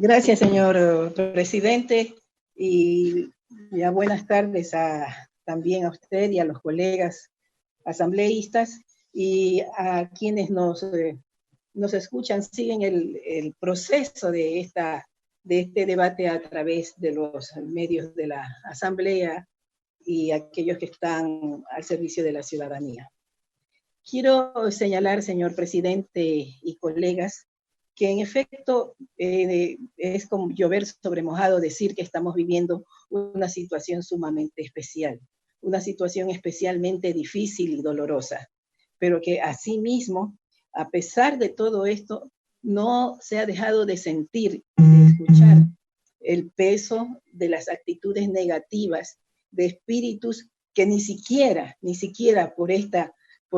Gracias, señor presidente, y ya buenas tardes también a usted y a los colegas asambleístas y a quienes nos escuchan, siguen el proceso de este debate a través de los medios de la Asamblea y aquellos que están al servicio de la ciudadanía. Quiero señalar, señor presidente y colegas, que en efecto es como llover sobre mojado decir que estamos viviendo una situación sumamente especial, una situación especialmente difícil y dolorosa, pero que asimismo, a pesar de todo esto, no se ha dejado de sentir y de escuchar el peso de las actitudes negativas, de espíritus que ni siquiera por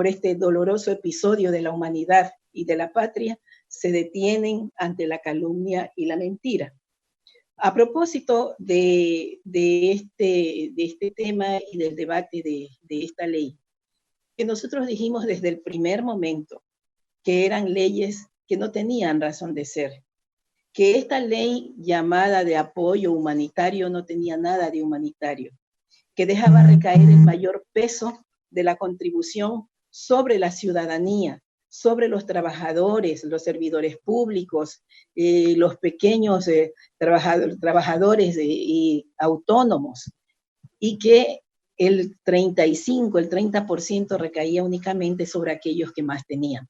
este doloroso episodio de la humanidad y de la patria, se detienen ante la calumnia y la mentira. A propósito de este tema y del debate de esta ley, que nosotros dijimos desde el primer momento que eran leyes que no tenían razón de ser, que esta ley llamada de apoyo humanitario no tenía nada de humanitario, que dejaba recaer el mayor peso de la contribución sobre la ciudadanía, sobre los trabajadores, los servidores públicos, los pequeños trabajadores y autónomos, y que el 30% recaía únicamente sobre aquellos que más tenían.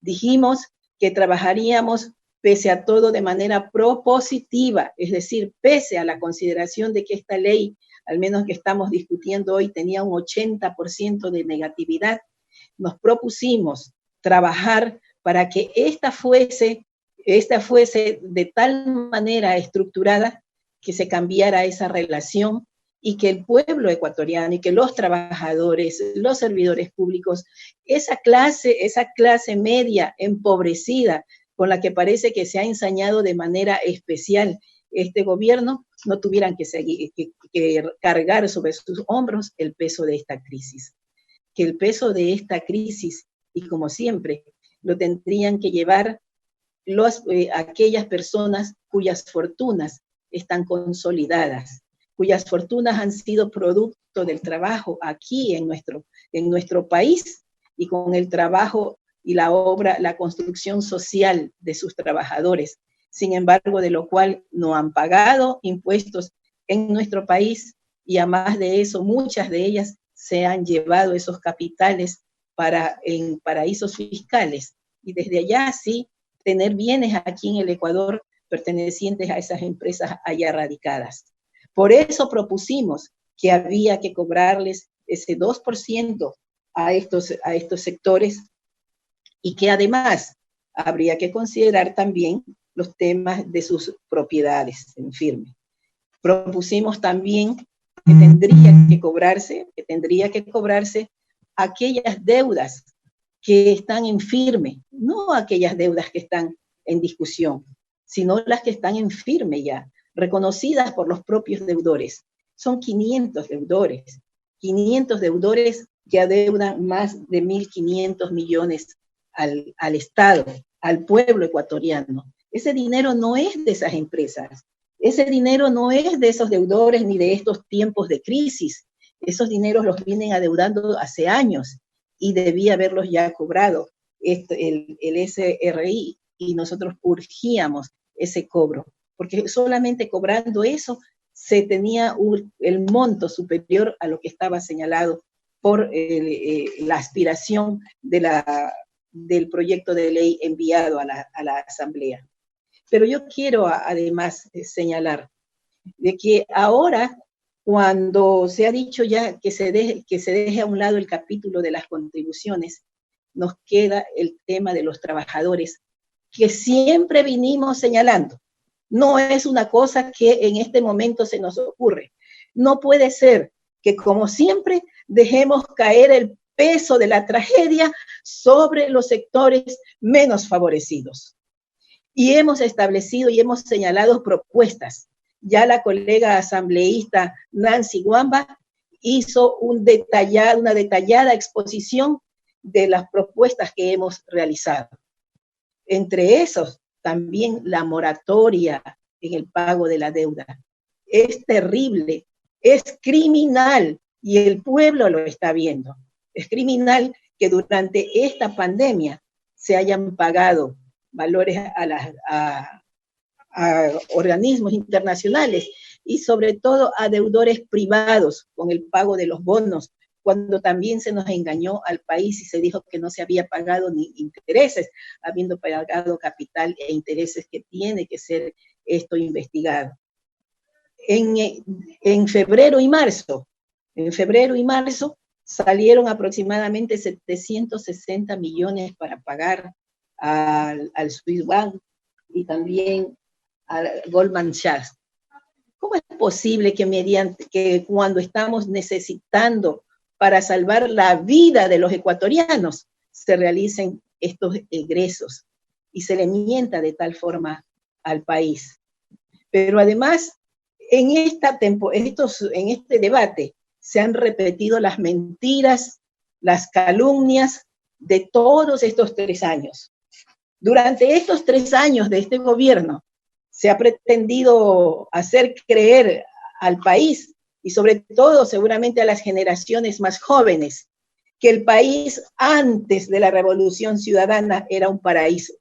Dijimos que trabajaríamos pese a todo de manera propositiva, es decir, pese a la consideración de que esta ley, al menos que estamos discutiendo hoy, tenía un 80% de negatividad. Nos propusimos trabajar para que esta fuese de tal manera estructurada que se cambiara esa relación y que el pueblo ecuatoriano y que los trabajadores, los servidores públicos, esa clase media empobrecida con la que parece que se ha ensañado de manera especial este gobierno, no tuvieran que cargar sobre sus hombros el peso de esta crisis. Que el peso de esta crisis, y como siempre, lo tendrían que llevar aquellas personas cuyas fortunas están consolidadas, cuyas fortunas han sido producto del trabajo aquí en nuestro país y con el trabajo y la obra, la construcción social de sus trabajadores, sin embargo, de lo cual no han pagado impuestos en nuestro país y a más de eso, muchas de ellas se han llevado esos capitales en paraísos fiscales y desde allá sí tener bienes aquí en el Ecuador pertenecientes a esas empresas allá radicadas. Por eso propusimos que había que cobrarles ese 2% a estos sectores y que además habría que considerar también los temas de sus propiedades en firme. Propusimos también que tendría que cobrarse aquellas deudas que están en firme, no aquellas deudas que están en discusión, sino las que están en firme ya, reconocidas por los propios deudores. Son 500 deudores que adeudan más de 1.500 millones al Estado, al pueblo ecuatoriano. Ese dinero no es de esas empresas, ese dinero no es de esos deudores ni de estos tiempos de crisis. Esos dineros los vienen adeudando hace años y debía haberlos ya cobrado el SRI y nosotros urgíamos ese cobro, porque solamente cobrando eso se tenía el monto superior a lo que estaba señalado por la aspiración del proyecto de ley enviado a la Asamblea. Pero yo quiero además señalar de que ahora, cuando se ha dicho ya que se deje a un lado el capítulo de las contribuciones, nos queda el tema de los trabajadores, que siempre vinimos señalando. No es una cosa que en este momento se nos ocurre. No puede ser que, como siempre, dejemos caer el peso de la tragedia sobre los sectores menos favorecidos. Y hemos establecido y hemos señalado propuestas. Ya la colega asambleísta Nancy Guamba hizo una detallada exposición de las propuestas que hemos realizado. Entre esos, también la moratoria en el pago de la deuda. Es terrible, es criminal, y el pueblo lo está viendo. Es criminal que durante esta pandemia se hayan pagado valores a organismos internacionales y sobre todo a deudores privados con el pago de los bonos, cuando también se nos engañó al país y se dijo que no se había pagado ni intereses, habiendo pagado capital e intereses, que tiene que ser esto investigado. En febrero y marzo salieron aproximadamente 760 millones para pagar al Swiss Bank y también a Goldman Sachs. ¿Cómo es posible que cuando estamos necesitando para salvar la vida de los ecuatorianos se realicen estos egresos y se le mienta de tal forma al país? Pero además, en este debate se han repetido las mentiras, las calumnias de todos estos 3 años. Durante estos 3 años de este gobierno se ha pretendido hacer creer al país y sobre todo seguramente a las generaciones más jóvenes que el país antes de la Revolución Ciudadana era un paraíso,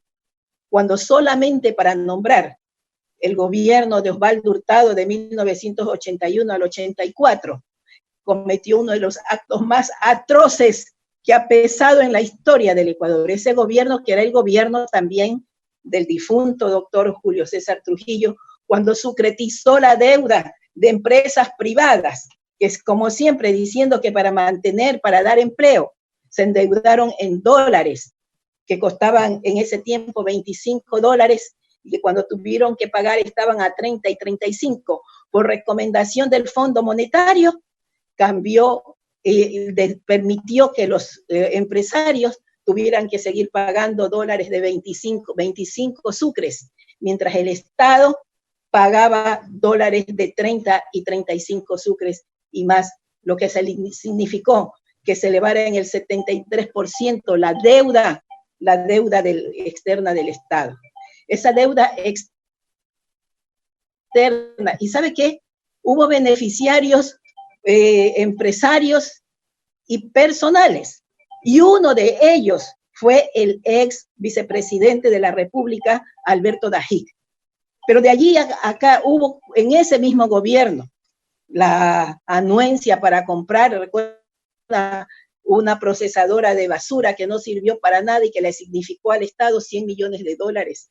cuando solamente para nombrar el gobierno de Osvaldo Hurtado de 1981 al 84 cometió uno de los actos más atroces que ha pesado en la historia del Ecuador. Ese gobierno que era el gobierno también del difunto doctor Julio César Trujillo, cuando sucretizó la deuda de empresas privadas, que es como siempre diciendo que para dar empleo, se endeudaron en dólares, que costaban en ese tiempo $25, y que cuando tuvieron que pagar estaban a 30 y 35. Por recomendación del Fondo Monetario, permitió que los empresarios tuvieran que seguir pagando dólares de 25 sucres, mientras el Estado pagaba dólares de 30 y 35 sucres y más, lo que significó que se elevara en el 73% la deuda externa del Estado. Esa deuda externa, ¿y sabe qué? Hubo beneficiarios, empresarios y personales, y uno de ellos fue el ex vicepresidente de la República, Alberto Dajic. Pero de allí a acá hubo en ese mismo gobierno la anuencia para comprar, recuerda, una procesadora de basura que no sirvió para nada y que le significó al Estado $100 millones.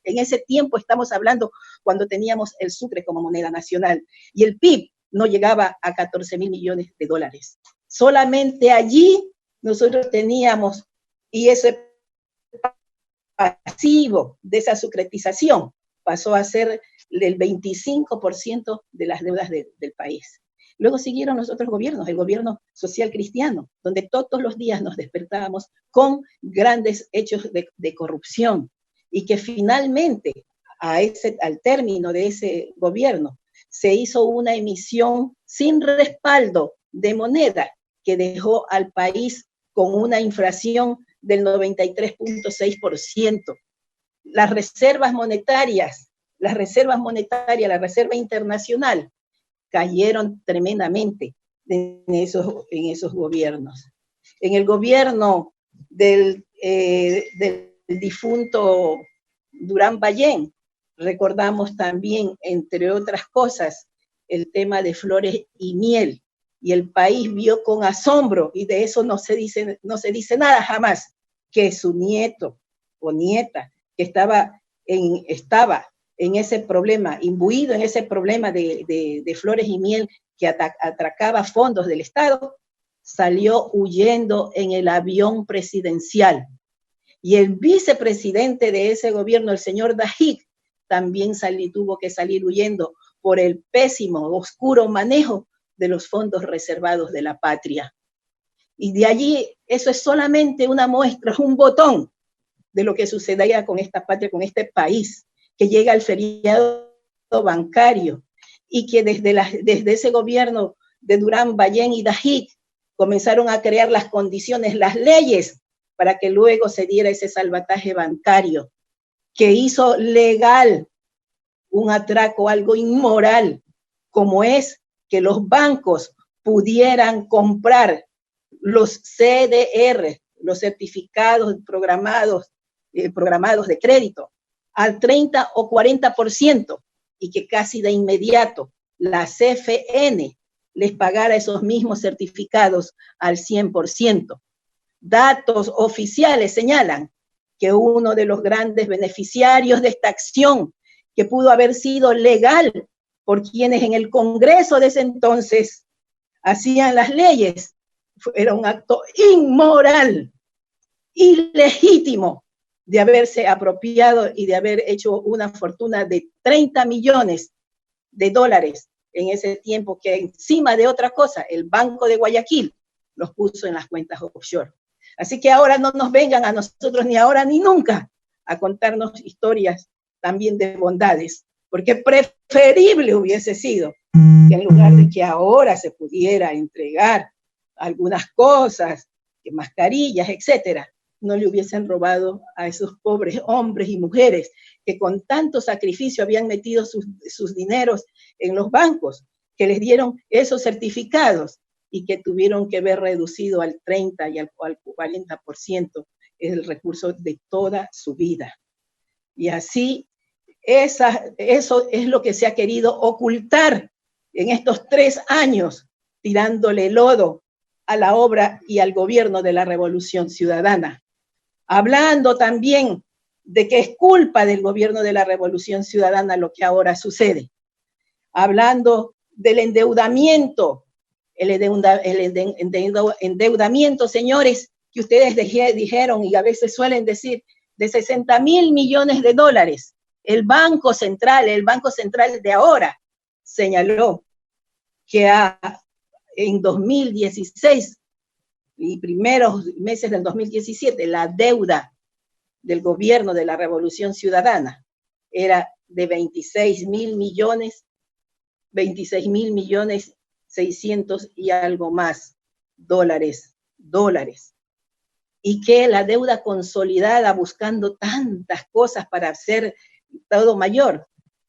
En ese tiempo estamos hablando cuando teníamos el sucre como moneda nacional y el PIB no llegaba a $14,000 millones. Solamente allí nosotros teníamos, y ese pasivo de esa sucretización pasó a ser el 25% de las deudas del país. Luego siguieron los otros gobiernos, el gobierno social cristiano, donde todos los días nos despertábamos con grandes hechos de corrupción, y que finalmente, al término de ese gobierno, se hizo una emisión sin respaldo de moneda que dejó al país con una inflación del 93.6%. Las reservas monetarias, la reserva internacional, cayeron tremendamente en esos gobiernos. En el gobierno del difunto Durán Ballén, recordamos también, entre otras cosas, el tema de Flores y Miel, y el país vio con asombro, y de eso no se dice nada jamás, que su nieto o nieta, que estaba en ese problema, imbuido en ese problema de Flores y Miel, que atracaba fondos del Estado, salió huyendo en el avión presidencial. Y el vicepresidente de ese gobierno, el señor Dajic, también tuvo que salir huyendo por el pésimo, oscuro manejo de los fondos reservados de la patria. Y de allí, eso es solamente una muestra, un botón de lo que sucedería con esta patria, con este país, que llega al feriado bancario, y que desde ese gobierno de Durán Ballén y Dajic comenzaron a crear las condiciones, las leyes, para que luego se diera ese salvataje bancario, que hizo legal un atraco, algo inmoral, como es que los bancos pudieran comprar los CDR, los certificados programados de crédito, al 30 o 40%, y que casi de inmediato la CFN les pagara esos mismos certificados al 100%. Datos oficiales señalan que uno de los grandes beneficiarios de esta acción, que pudo haber sido legal por quienes en el Congreso de ese entonces hacían las leyes, era un acto inmoral, ilegítimo, de haberse apropiado y de haber hecho una fortuna de 30 millones de dólares en ese tiempo, que encima de otra cosa, el Banco de Guayaquil los puso en las cuentas offshore. Así que ahora no nos vengan a nosotros ni ahora ni nunca a contarnos historias también de bondades, porque preferible hubiese sido que en lugar de que ahora se pudiera entregar algunas cosas, mascarillas, etcétera, no le hubiesen robado a esos pobres hombres y mujeres que con tanto sacrificio habían metido sus dineros en los bancos, que les dieron esos certificados y que tuvieron que ver reducido al 30 y al 40% el recurso de toda su vida. Y así, eso es lo que se ha querido ocultar en estos 3 años, tirándole lodo a la obra y al gobierno de la Revolución Ciudadana. Hablando también de que es culpa del gobierno de la Revolución Ciudadana lo que ahora sucede. Hablando del endeudamiento, el endeudamiento, señores, que ustedes dijeron y a veces suelen decir, de 60.000 millones de dólares. El Banco Central de ahora señaló que en 2016 y primeros meses del 2017, la deuda del gobierno de la Revolución Ciudadana era de 26.000 millones 600 y algo más dólares. Y que la deuda consolidada, buscando tantas cosas para hacer todo mayor,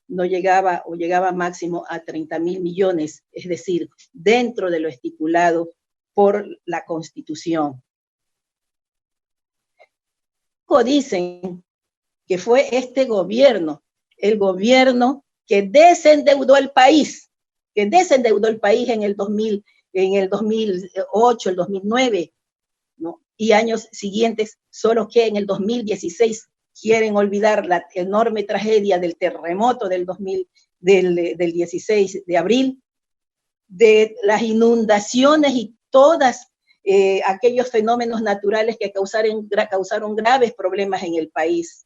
no llegaba o llegaba máximo a 30.000 millones, es decir, dentro de lo estipulado por la Constitución. Dicen que fue este gobierno, el gobierno que desendeudó el país en el 2008, el 2009, ¿no? Y años siguientes, solo que en el 2016 quieren olvidar la enorme tragedia del terremoto del 16 de abril, de las inundaciones y todas aquellos fenómenos naturales que causaron graves problemas en el país,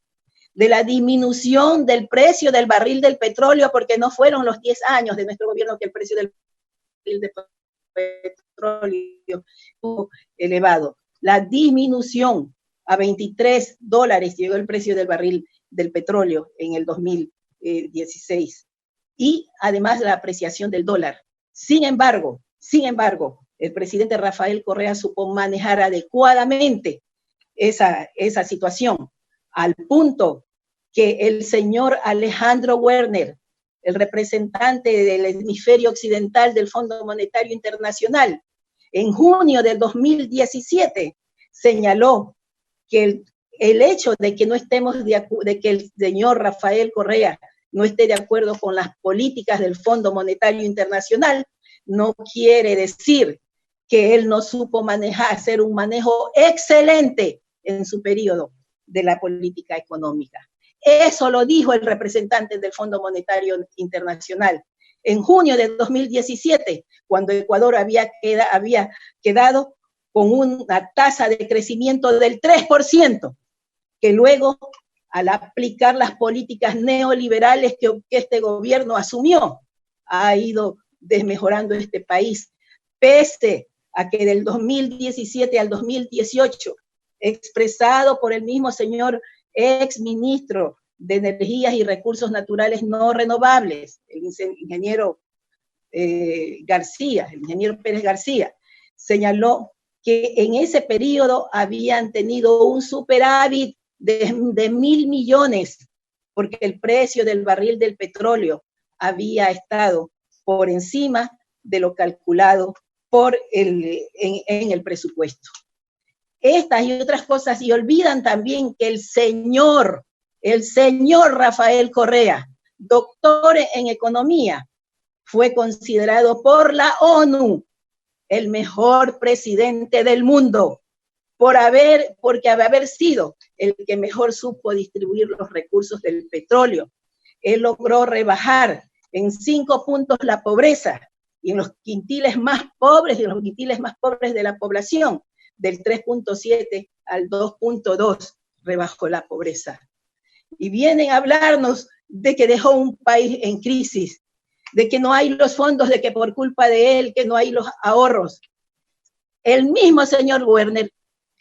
de la disminución del precio del barril del petróleo, porque no fueron los 10 años de nuestro gobierno que el precio del barril de petróleo estuvo elevado. La disminución a $23 llegó el precio del barril del petróleo en el 2016. Y además la apreciación del dólar. Sin embargo, el presidente Rafael Correa supo manejar adecuadamente esa situación, al punto que el señor Alejandro Werner, el representante del hemisferio occidental del Fondo Monetario Internacional, en junio del 2017 señaló que el hecho de que no estemos de que el señor Rafael Correa no esté de acuerdo con las políticas del Fondo Monetario Internacional no quiere decir que él no supo hacer un manejo excelente en su periodo de la política económica. Eso lo dijo el representante del Fondo Monetario Internacional en junio de 2017, cuando Ecuador había quedado con una tasa de crecimiento del 3%, que luego, al aplicar las políticas neoliberales que este gobierno asumió, ha ido desmejorando este país, pese a que del 2017 al 2018, expresado por el mismo señor ex ministro de Energías y Recursos Naturales No Renovables, el ingeniero García, el ingeniero Pérez García, señaló que en ese periodo habían tenido un superávit de 1.000 millones porque el precio del barril del petróleo había estado por encima de lo calculado en el presupuesto. Estas y otras cosas, y olvidan también que el señor Rafael Correa, doctor en economía, fue considerado por la ONU el mejor presidente del mundo, porque haber sido el que mejor supo distribuir los recursos del petróleo. Él logró rebajar en 5 puntos la pobreza, y en los quintiles más pobres de la población, del 3.7 al 2.2 rebajó la pobreza. Y vienen a hablarnos de que dejó un país en crisis, de que no hay los fondos, de que por culpa de él, que no hay los ahorros. El mismo señor Werner,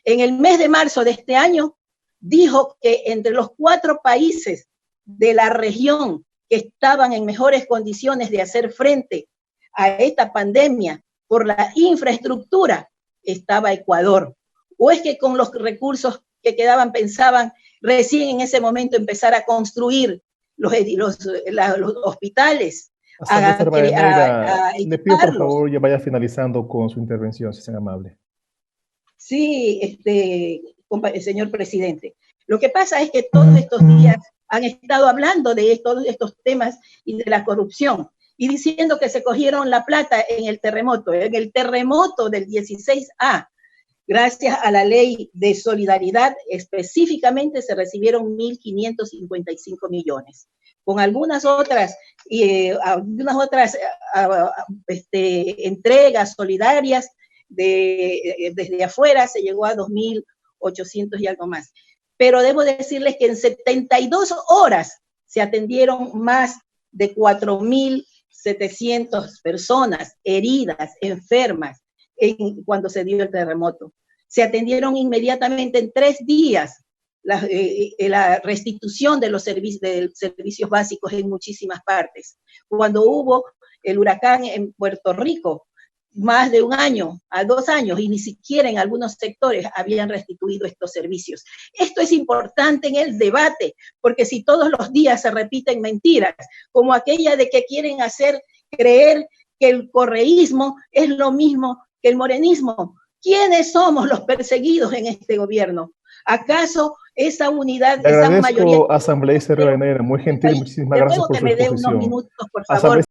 en el mes de marzo de este año, dijo que entre los 4 países de la región que estaban en mejores condiciones de hacer frente a esta pandemia por la infraestructura, estaba Ecuador. ¿O es que con los recursos que quedaban pensaban recién en ese momento empezar a construir los hospitales? Le pido por favor ya vaya finalizando con su intervención, si es tan amable. Sí, señor presidente. Lo que pasa es que todos estos días han estado hablando de todos estos temas y de la corrupción, y diciendo que se cogieron la plata en el terremoto del 16A. Gracias a la ley de solidaridad, específicamente se recibieron 1.555 millones. Con algunas otras entregas solidarias desde afuera se llegó a 2.800 y algo más. Pero debo decirles que en 72 horas se atendieron más de 4.700 personas heridas, enfermas, cuando se dio el terremoto. Se atendieron inmediatamente en 3 días la restitución de los servicios básicos en muchísimas partes. Cuando hubo el huracán en Puerto Rico, más de 1 año a 2 años, y ni siquiera en algunos sectores habían restituido estos servicios. Esto es importante en el debate, porque si todos los días se repiten mentiras, como aquella de que quieren hacer creer que el correísmo es lo mismo que el morenismo. ¿Quiénes somos los perseguidos en este gobierno? ¿Acaso esa unidad, esa mayoría? Asambleísta Rivadeneira, muy gentil, muchísimas gracias por su exposición. Unos minutos, por favor.